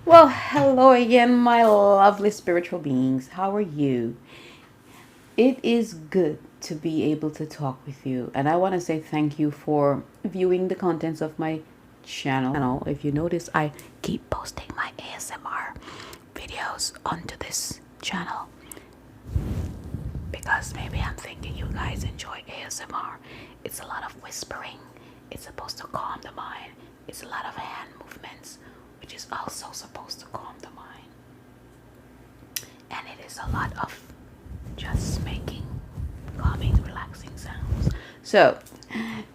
Well, hello again, my lovely spiritual beings. How are you? It is good to be able to talk with you, and I want to say thank you for viewing the contents of my channel. If you notice, I keep posting my ASMR videos onto this channel because maybe I'm thinking you guys enjoy ASMR. It's a lot of whispering, it's supposed to calm the mind, it's a lot of hand movements, which is also supposed to calm the mind. And it is a lot of just making calming, relaxing sounds. So,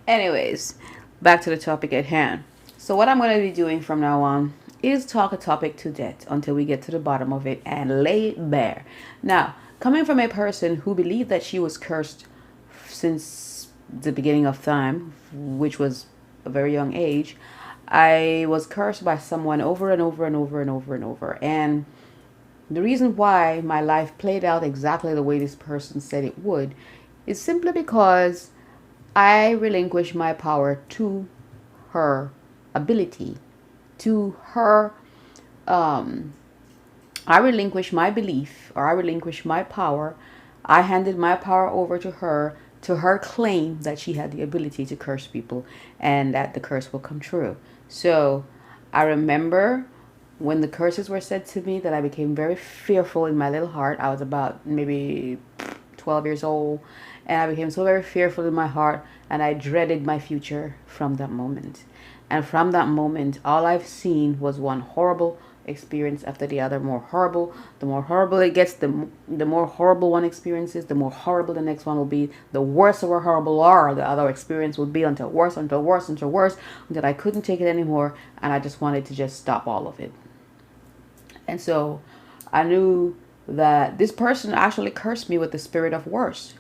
anyways, back to the topic at hand. So, what I'm going to be doing from now on is talk a topic to death until we get to the bottom of it and lay it bare. Now, coming from a person who believed that she was cursed since the beginning of time, which was a very young age, I was cursed by someone over and over and over and over and over. And the reason why my life played out exactly the way this person said it would is simply because I relinquished my power to her ability, to her. Um, I relinquished my belief, or I relinquished my power. I handed my power over to her claim that she had the ability to curse people and that the curse will come true. So I remember when the curses were said to me that I became very fearful in my little heart. I was about maybe 12 years old, and I became so very fearful in my heart, and I dreaded my future from that moment. And from that moment, all I've seen was one horrible experience after the other. More horrible, the more horrible it gets, the more horrible one experiences, the more horrible the next one will be. The worse or horrible are the other experience will be, until worse, until worse, until worse, until I couldn't take it anymore, and I just wanted to just stop all of it. And so I knew that this person actually cursed me with the spirit of worst.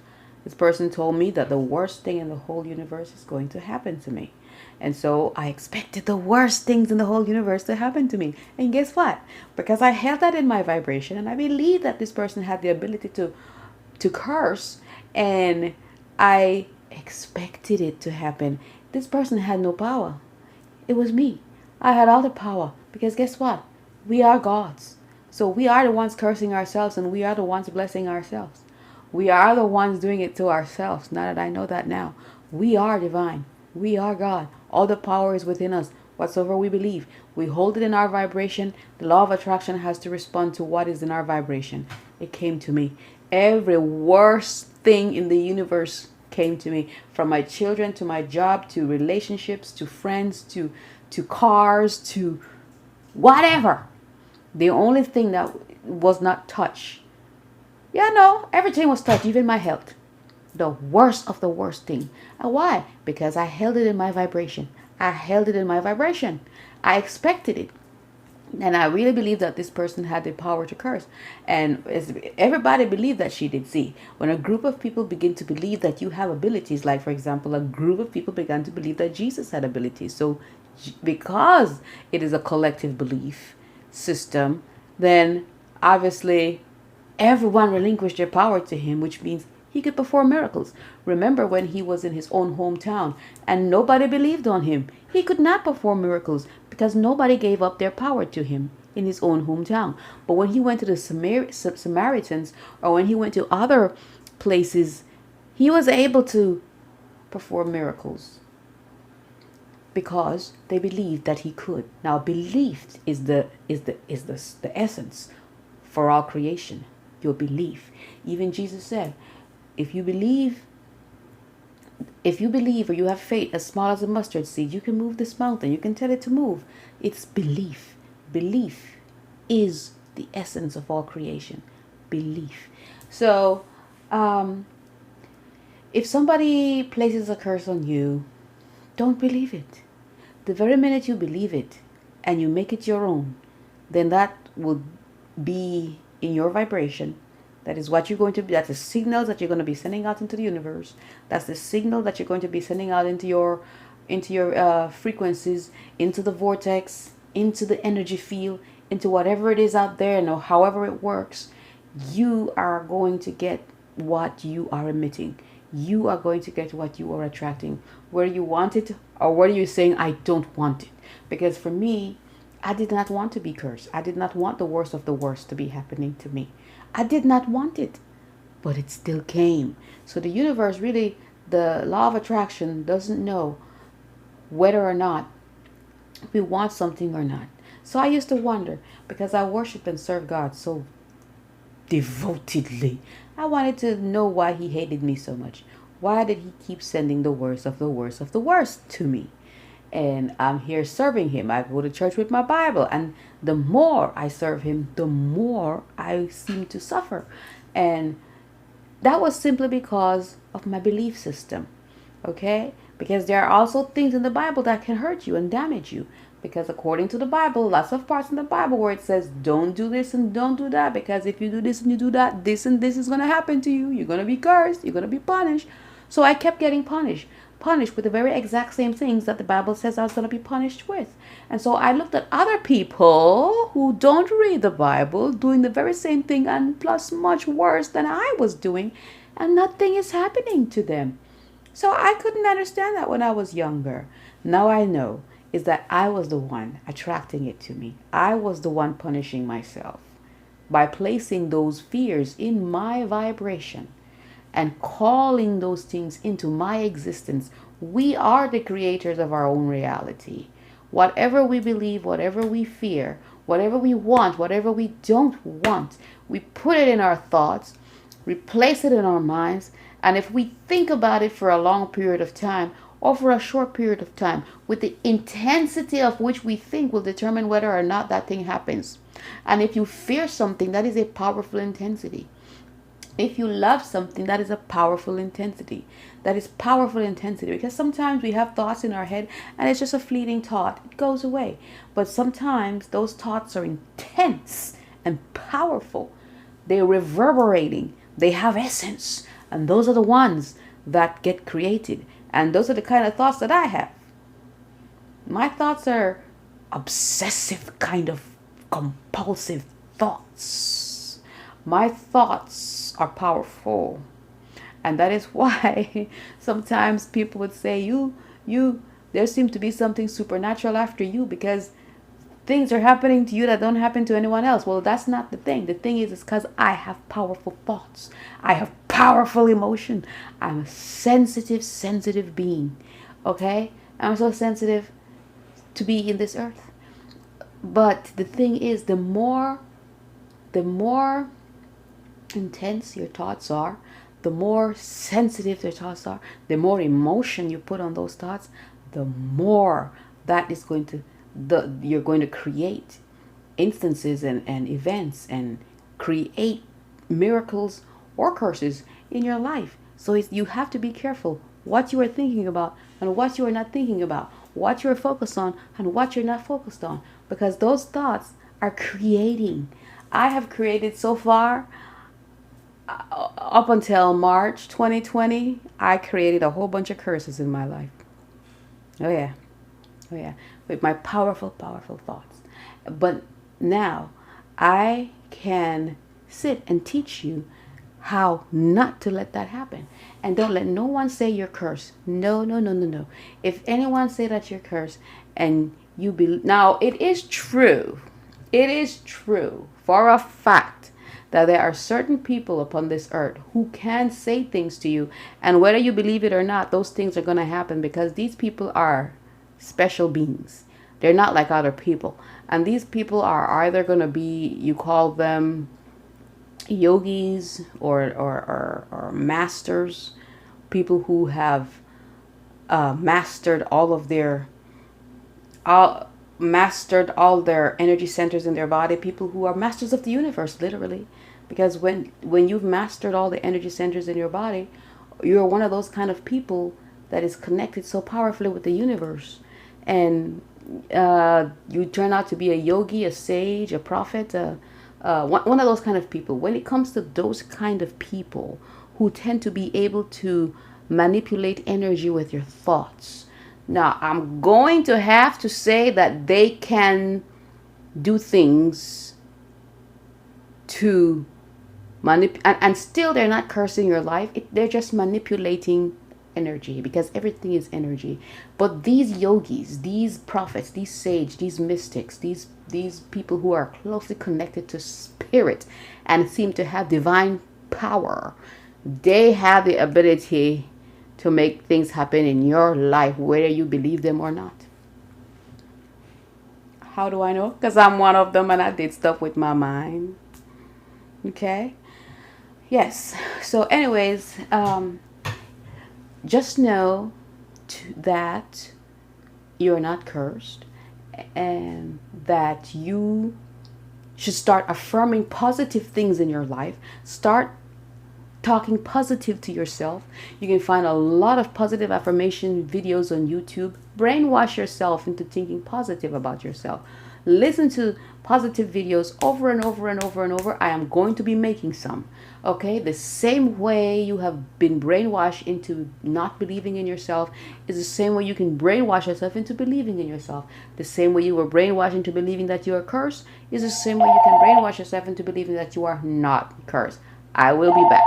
This person told me that the worst thing in the whole universe is going to happen to me. And so I expected the worst things in the whole universe to happen to me. And guess what? Because I held that in my vibration and I believed that this person had the ability to curse, and I expected it to happen. This person had no power. It was me. I had all the power because guess what? We are gods. So we are the ones cursing ourselves and we are the ones blessing ourselves. We are the ones doing it to ourselves. Now that I know that now, we are divine. We are God. All the power is within us. Whatsoever we believe, we hold it in our vibration. The law of attraction has to respond to what is in our vibration. It came to me. Every worst thing in the universe came to me, from my children to my job to relationships to friends to cars to whatever. The only thing that was not touched, yeah, no, everything was touched, even my health. The worst of the worst thing. And why? Because I held it in my vibration. I held it in my vibration. I expected it. And I really believe that this person had the power to curse. And everybody believed that she did. See, when a group of people begin to believe that you have abilities, like for example, a group of people began to believe that Jesus had abilities. So because it is a collective belief system, then obviously everyone relinquished their power to him, which means he could perform miracles. Remember when he was in his own hometown and nobody believed on him? He could not perform miracles because nobody gave up their power to him in his own hometown. But when he went to the Samaritans, or when he went to other places, he was able to perform miracles because they believed that he could. Now, belief is the essence for all creation. Your belief. Even Jesus said, if you believe, or you have faith as small as a mustard seed, you can move this mountain. You can tell it to move. It's belief. Belief is the essence of all creation. Belief. So, if somebody places a curse on you, don't believe it. The very minute you believe it and you make it your own, then that will be in your vibration. That is what you're going to be. That's the signals that you're going to be sending out into the universe. That's the signal that you're going to be sending out into your frequencies, into the vortex, into the energy field, into whatever it is out there, and however it works. You are going to get what you are emitting. You are going to get what you are attracting. Whether you want it or whether you're saying, I don't want it. Because for me, I did not want to be cursed. I did not want the worst of the worst to be happening to me. I did not want it, but it still came. So the universe really, the law of attraction doesn't know whether or not we want something or not. So I used to wonder, because I worship and serve God so devotedly. I wanted to know why he hated me so much. Why did he keep sending the worst of the worst of the worst to me? And I'm here serving him. I go to church with my Bible, and the more I serve him, the more I seem to suffer. And that was simply because of my belief system. Okay? Because there are also things in the Bible that can hurt you and damage you. Because according to the Bible, lots of parts in the Bible where it says, don't do this and don't do that. Because if you do this and you do that, this and this is going to happen to you. You're going to be cursed. You're going to be punished. So I kept getting punished. Punished with the very exact same things that the Bible says I was going to be punished with. And so I looked at other people who don't read the Bible doing the very same thing, and plus much worse than I was doing. And nothing is happening to them. So I couldn't understand that when I was younger. Now I know is that I was the one attracting it to me. I was the one punishing myself by placing those fears in my vibration and calling those things into my existence. We are the creators of our own reality. Whatever we believe, whatever we fear, whatever we want, whatever we don't want, we put it in our thoughts, we place it in our minds, and if we think about it for a long period of time or for a short period of time, with the intensity of which we think will determine whether or not that thing happens. And if you fear something, that is a powerful intensity. If you love something, that is a powerful intensity. That is powerful intensity, because sometimes we have thoughts in our head and it's just a fleeting thought. It goes away. But sometimes those thoughts are intense and powerful. They're reverberating. They have essence. And those are the ones that get created. And those are the kind of thoughts that I have. My thoughts are obsessive, kind of compulsive thoughts. My thoughts are powerful. And that is why sometimes people would say, there seems to be something supernatural after you, because things are happening to you that don't happen to anyone else. Well, that's not the thing. The thing is, it's because I have powerful thoughts. I have powerful emotion. I'm a sensitive being. Okay? I'm so sensitive to be in this earth. But the thing is, the more intense your thoughts are, the more sensitive your thoughts are, the more emotion you put on those thoughts, the more that is going to, you're going to create instances and events and create miracles or curses in your life. So you have to be careful what you are thinking about and what you are not thinking about, what you're focused on and what you're not focused on, because those thoughts are creating. I have created so far, up until March 2020, I created a whole bunch of curses in my life. Oh yeah. With my powerful thoughts. But now I can sit and teach you how not to let that happen. And don't let no one say you're cursed. No. If anyone say that you're cursed and you now it is true for a fact that there are certain people upon this earth who can say things to you, and whether you believe it or not, those things are going to happen, because these people are special beings. They're not like other people. And these people are either going to be, you call them yogis or masters, people who have mastered all their energy centers in their body, people who are masters of the universe, literally. Because when you've mastered all the energy centers in your body, you're one of those kind of people that is connected so powerfully with the universe. And you turn out to be a yogi, a sage, a prophet, one of those kind of people. When it comes to those kind of people who tend to be able to manipulate energy with your thoughts, now I'm going to have to say that they can do things to manipulate, and still they're not cursing your life. They're just manipulating energy, because everything is energy. But these yogis, these prophets, these sage, these mystics, these people who are closely connected to spirit and seem to have divine power, they have the ability to make things happen in your life, whether you believe them or not. How do I know? Because I'm one of them and I did stuff with my mind. Okay? Yes. So, anyways, just know that you're not cursed, and that you should start affirming positive things in your life. Start talking positive to yourself. You can find a lot of positive affirmation videos on YouTube. Brainwash yourself into thinking positive about yourself. Listen to positive videos over and over and over and over. I am going to be making some. Okay, the same way you have been brainwashed into not believing in yourself is the same way you can brainwash yourself into believing in yourself. The same way you were brainwashed into believing that you are cursed is the same way you can brainwash yourself into believing that you are not cursed. I will be back.